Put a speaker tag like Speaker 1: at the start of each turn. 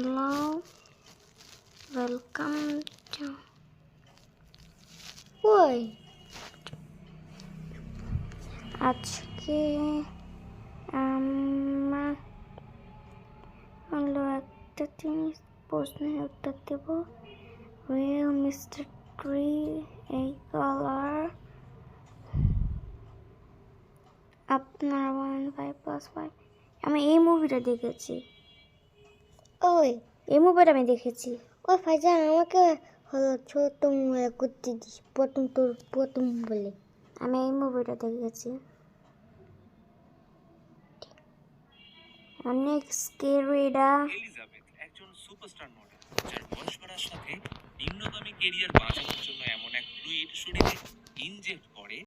Speaker 1: Hello, welcome to ওই আজকে আমরা হলো একটা জিনিস প্রশ্নের উত্তর দেব। রিয়েল মিস্টার ট্রি এই কালার আপনার 1/5+5। আমি এই মুভিটা দেখেছি।
Speaker 2: ওই
Speaker 1: এই মুভিটা আমি দেখেছি।
Speaker 2: ও ফাইজান আমাকে হলো ছোট মোবাইল করতে দিস প্রথম বলে।
Speaker 1: আমি এই মুভিটা দেখেছি, অনেক স্কেরিটা।
Speaker 3: এলিজাবেথ একজন সুপারস্টার মডেল যার বয়স বাড়ার সাথে নিম্নগামী কেরিয়ার বাঁচানোর জন্য এমন এক ফ্লুইড শরীরে ইনজেক্ট করে